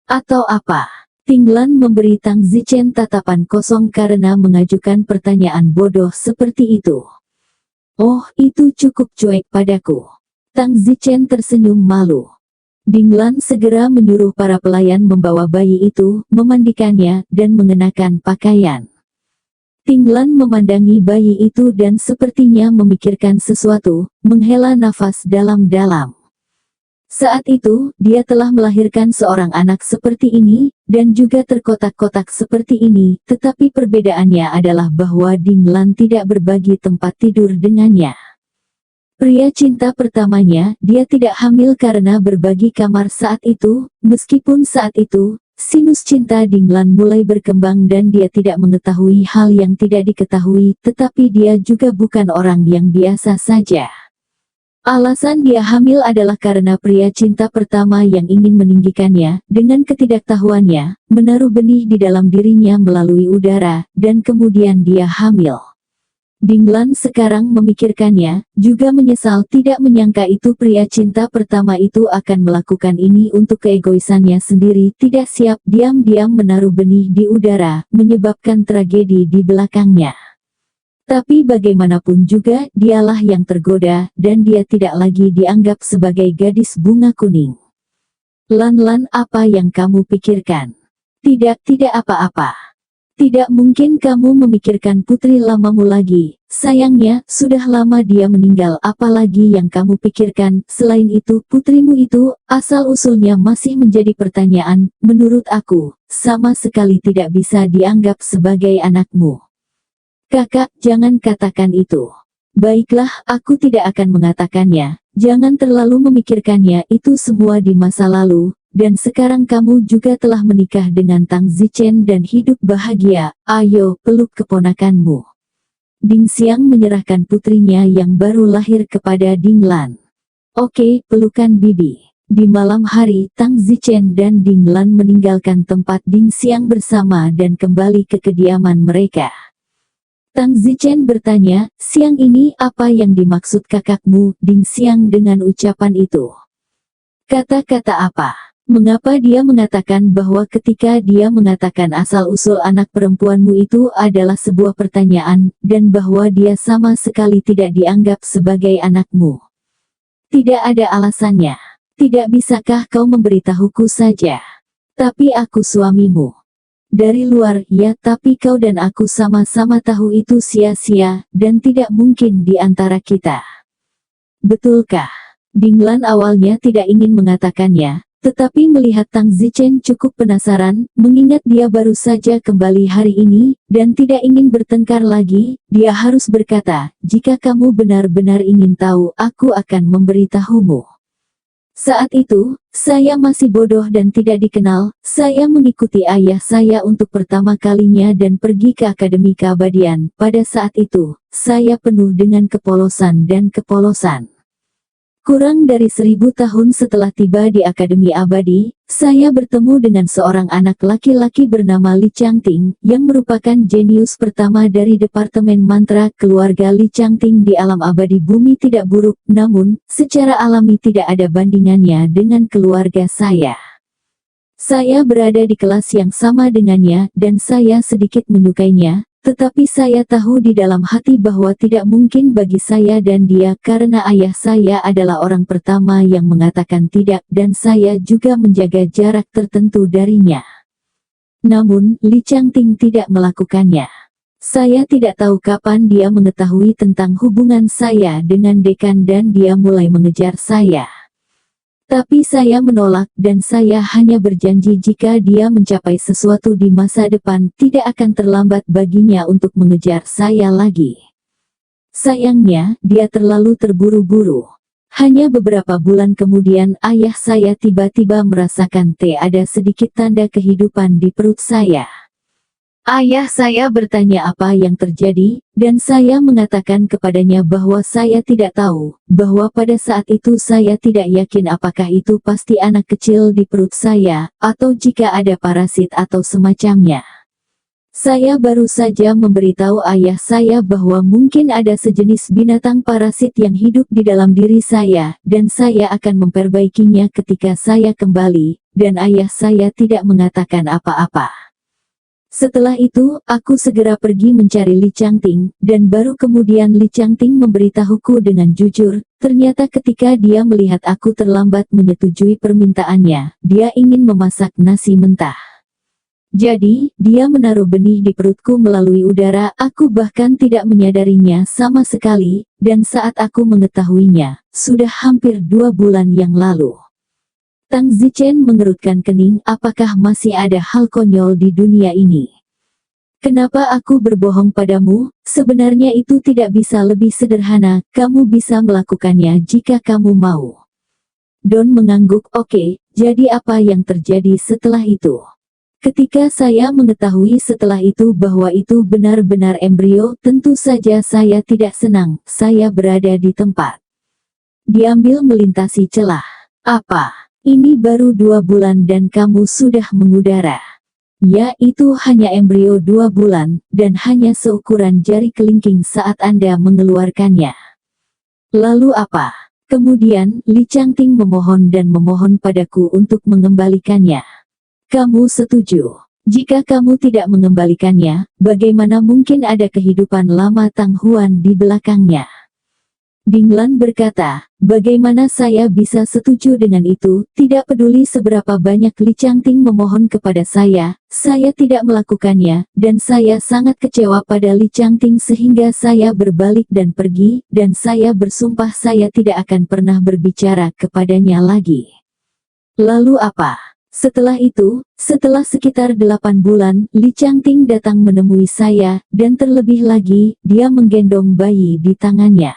Speaker 2: Atau apa?" Dinglan memberi Tang Zichen tatapan kosong karena mengajukan pertanyaan bodoh seperti itu. "Oh, itu cukup cuek padaku." Tang Zichen tersenyum malu. Dinglan segera menyuruh para pelayan membawa bayi itu, memandikannya, dan mengenakan pakaian. Dinglan memandangi bayi itu dan sepertinya memikirkan sesuatu, menghela nafas dalam-dalam. Saat itu, dia telah melahirkan seorang anak seperti ini, dan juga terkotak-kotak seperti ini, tetapi perbedaannya adalah bahwa Dinglan tidak berbagi tempat tidur dengannya. Pria cinta pertamanya, dia tidak hamil karena berbagi kamar saat itu, meskipun saat itu, sinus cinta Dinglan mulai berkembang dan dia tidak mengetahui hal yang tidak diketahui, tetapi dia juga bukan orang yang biasa saja. Alasan dia hamil adalah karena pria cinta pertama yang ingin meninggikannya, dengan ketidaktahuannya, menaruh benih di dalam dirinya melalui udara, dan kemudian dia hamil. Dinglan sekarang memikirkannya, juga menyesal tidak menyangka itu pria cinta pertama itu akan melakukan ini untuk keegoisannya sendiri, tidak siap, diam-diam menaruh benih di udara, menyebabkan tragedi di belakangnya. Tapi bagaimanapun juga, dialah yang tergoda, dan dia tidak lagi dianggap sebagai gadis bunga kuning. "Lan, apa yang kamu pikirkan?" Tidak apa-apa. Tidak mungkin kamu memikirkan putri lamamu lagi. Sayangnya, sudah lama dia meninggal. Apalagi yang kamu pikirkan, selain itu, putrimu itu, asal-usulnya masih menjadi pertanyaan. Menurut aku, sama sekali tidak bisa dianggap sebagai anakmu. "Kakak, jangan katakan itu." "Baiklah, aku tidak akan mengatakannya. Jangan terlalu memikirkannya, itu semua di masa lalu, dan sekarang kamu juga telah menikah dengan Tang Zichen dan hidup bahagia. Ayo, peluk keponakanmu." Ding Xiang menyerahkan putrinya yang baru lahir kepada Dinglan. "Oke, pelukan bibi." Di malam hari, Tang Zichen dan Dinglan meninggalkan tempat Ding Xiang bersama dan kembali ke kediaman mereka. Tang Zichen bertanya, "Siang ini apa yang dimaksud kakakmu, Ding Xiang dengan ucapan itu? Kata-kata apa? Mengapa dia mengatakan bahwa ketika dia mengatakan asal-usul anak perempuanmu itu adalah sebuah pertanyaan, dan bahwa dia sama sekali tidak dianggap sebagai anakmu? Tidak ada alasannya. Tidak bisakah kau memberitahuku saja? Tapi aku suamimu." "Dari luar, ya, tapi kau dan aku sama-sama tahu itu sia-sia, dan tidak mungkin di antara kita." "Betulkah?" Dinglan awalnya tidak ingin mengatakannya, tetapi melihat Tang Zichen cukup penasaran, mengingat dia baru saja kembali hari ini, dan tidak ingin bertengkar lagi, dia harus berkata, "Jika kamu benar-benar ingin tahu, aku akan memberitahumu." Saat itu, saya masih bodoh dan tidak dikenal. Saya mengikuti ayah saya untuk pertama kalinya dan pergi ke Akademi Keabadian. Pada saat itu, saya penuh dengan kepolosan dan kepolosan. Kurang dari 1000 tahun setelah tiba di Akademi Abadi, saya bertemu dengan seorang anak laki-laki bernama Li Changting, yang merupakan jenius pertama dari Departemen Mantra keluarga Li Changting di alam abadi bumi tidak buruk, namun, secara alami tidak ada bandingannya dengan keluarga saya. Saya berada di kelas yang sama dengannya, dan saya sedikit menyukainya. Tetapi saya tahu di dalam hati bahwa tidak mungkin bagi saya dan dia karena ayah saya adalah orang pertama yang mengatakan tidak dan saya juga menjaga jarak tertentu darinya. Namun, Li Changting tidak melakukannya. Saya tidak tahu kapan dia mengetahui tentang hubungan saya dengan dekan dan dia mulai mengejar saya. Tapi saya menolak dan saya hanya berjanji jika dia mencapai sesuatu di masa depan tidak akan terlambat baginya untuk mengejar saya lagi. Sayangnya, dia terlalu terburu-buru. Hanya beberapa bulan kemudian ayah saya tiba-tiba merasakan ada sedikit tanda kehidupan di perut saya. Ayah saya bertanya apa yang terjadi, dan saya mengatakan kepadanya bahwa saya tidak tahu, bahwa pada saat itu saya tidak yakin apakah itu pasti anak kecil di perut saya, atau jika ada parasit atau semacamnya. Saya baru saja memberitahu ayah saya bahwa mungkin ada sejenis binatang parasit yang hidup di dalam diri saya, dan saya akan memperbaikinya ketika saya kembali, dan ayah saya tidak mengatakan apa-apa. Setelah itu, aku segera pergi mencari Li Changting, dan baru kemudian Li Changting memberitahuku dengan jujur, ternyata ketika dia melihat aku terlambat menyetujui permintaannya, dia ingin memasak nasi mentah. Jadi, dia menaruh benih di perutku melalui udara, aku bahkan tidak menyadarinya sama sekali, dan saat aku mengetahuinya, sudah hampir 2 bulan yang lalu. Tang Zichen mengerutkan kening, apakah masih ada hal konyol di dunia ini? Kenapa aku berbohong padamu? Sebenarnya itu tidak bisa lebih sederhana, kamu bisa melakukannya jika kamu mau. Don mengangguk, oke, jadi apa yang terjadi setelah itu? Ketika saya mengetahui setelah itu bahwa itu benar-benar embrio, tentu saja saya tidak senang, saya berada di tempat. Diambil melintasi celah. Apa? Ini baru 2 bulan dan kamu sudah mengudara. Ya, itu hanya embrio 2 bulan, dan hanya seukuran jari kelingking saat Anda mengeluarkannya. Lalu apa? Kemudian, Li Changting memohon dan memohon padaku untuk mengembalikannya. Kamu setuju? Jika kamu tidak mengembalikannya, bagaimana mungkin ada kehidupan lama Tang Huan di belakangnya? Dinglan berkata, bagaimana saya bisa setuju dengan itu, tidak peduli seberapa banyak Li Changting memohon kepada saya tidak melakukannya, dan saya sangat kecewa pada Li Changting sehingga saya berbalik dan pergi, dan saya bersumpah saya tidak akan pernah berbicara kepadanya lagi. Lalu apa? Setelah itu, setelah sekitar 8 bulan, Li Changting datang menemui saya, dan terlebih lagi, dia menggendong bayi di tangannya.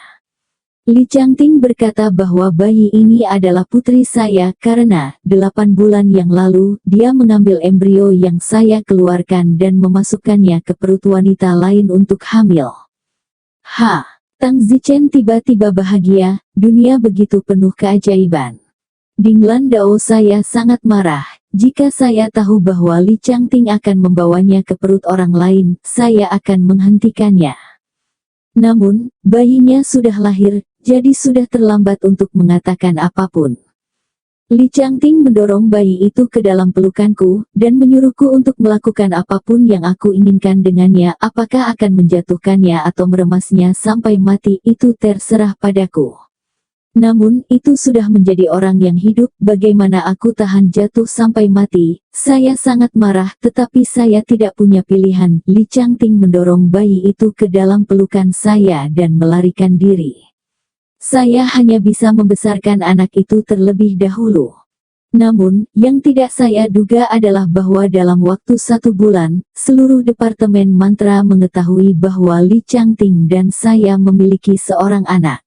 Speaker 2: Li Changting berkata bahwa bayi ini adalah putri saya karena 8 bulan yang lalu dia mengambil embrio yang saya keluarkan dan memasukkannya ke perut wanita lain untuk hamil. Tang Zichen tiba-tiba bahagia, dunia begitu penuh keajaiban. Dinglan Dao, saya sangat marah, jika saya tahu bahwa Li Changting akan membawanya ke perut orang lain, saya akan menghentikannya. Namun, bayinya sudah lahir, jadi sudah terlambat untuk mengatakan apapun. Li Changting mendorong bayi itu ke dalam pelukanku, dan menyuruhku untuk melakukan apapun yang aku inginkan dengannya, apakah akan menjatuhkannya atau meremasnya sampai mati, itu terserah padaku. Namun, itu sudah menjadi orang yang hidup, bagaimana aku tahan jatuh sampai mati? Saya sangat marah, tetapi saya tidak punya pilihan. Li Changting mendorong bayi itu ke dalam pelukan saya dan melarikan diri. Saya hanya bisa membesarkan anak itu terlebih dahulu. Namun, yang tidak saya duga adalah bahwa dalam waktu 1 bulan, seluruh Departemen Mantra mengetahui bahwa Li Changting dan saya memiliki seorang anak.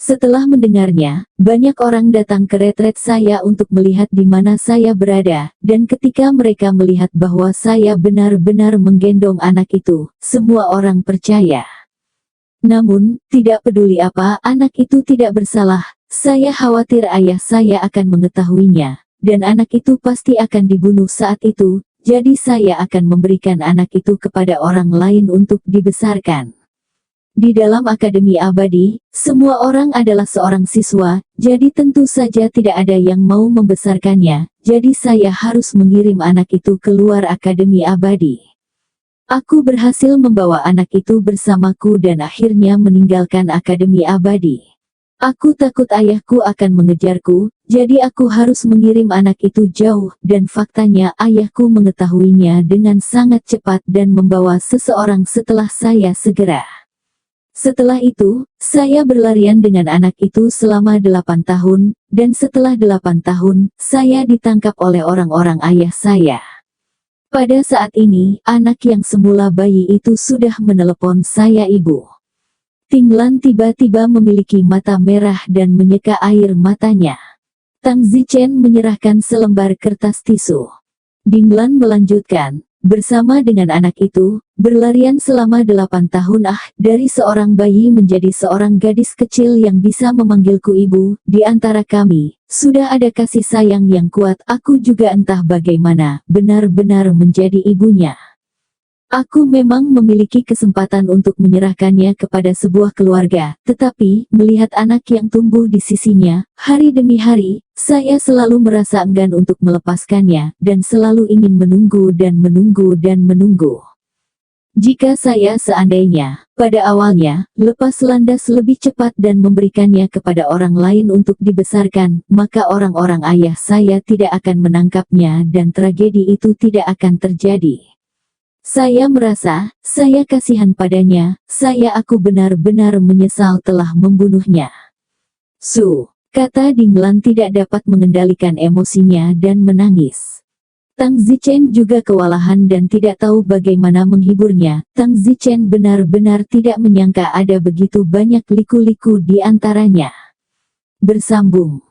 Speaker 2: Setelah mendengarnya, banyak orang datang ke retret saya untuk melihat di mana saya berada, dan ketika mereka melihat bahwa saya benar-benar menggendong anak itu, semua orang percaya. Namun, tidak peduli apa, anak itu tidak bersalah. Saya khawatir ayah saya akan mengetahuinya, dan anak itu pasti akan dibunuh saat itu, jadi saya akan memberikan anak itu kepada orang lain untuk dibesarkan. Di dalam Akademi Abadi, semua orang adalah seorang siswa, jadi tentu saja tidak ada yang mau membesarkannya, jadi saya harus mengirim anak itu keluar Akademi Abadi. Aku berhasil membawa anak itu bersamaku dan akhirnya meninggalkan Akademi Abadi. Aku takut ayahku akan mengejarku, jadi aku harus mengirim anak itu jauh, dan faktanya ayahku mengetahuinya dengan sangat cepat dan membawa seseorang setelah saya segera. Setelah itu, saya berlarian dengan anak itu selama 8 tahun, dan setelah 8 tahun, saya ditangkap oleh orang-orang ayah saya. Pada saat ini, anak yang semula bayi itu sudah menelepon saya ibu. Tinglan tiba-tiba memiliki mata merah dan menyeka air matanya. Tang Zichen menyerahkan selembar kertas tisu. Dinglan melanjutkan, bersama dengan anak itu, berlarian selama 8 tahun dari seorang bayi menjadi seorang gadis kecil yang bisa memanggilku ibu, di antara kami, sudah ada kasih sayang yang kuat, aku juga entah bagaimana, benar-benar menjadi ibunya. Aku memang memiliki kesempatan untuk menyerahkannya kepada sebuah keluarga, tetapi, melihat anak yang tumbuh di sisinya, hari demi hari, saya selalu merasa enggan untuk melepaskannya, dan selalu ingin menunggu dan menunggu dan menunggu. Jika saya seandainya, pada awalnya, lepas landas lebih cepat dan memberikannya kepada orang lain untuk dibesarkan, maka orang-orang ayah saya tidak akan menangkapnya dan tragedi itu tidak akan terjadi. Saya merasa, saya kasihan padanya, aku benar-benar menyesal telah membunuhnya. Kata Dinglan tidak dapat mengendalikan emosinya dan menangis. Tang Zichen juga kewalahan dan tidak tahu bagaimana menghiburnya. Tang Zichen benar-benar tidak menyangka ada begitu banyak liku-liku di antaranya. Bersambung.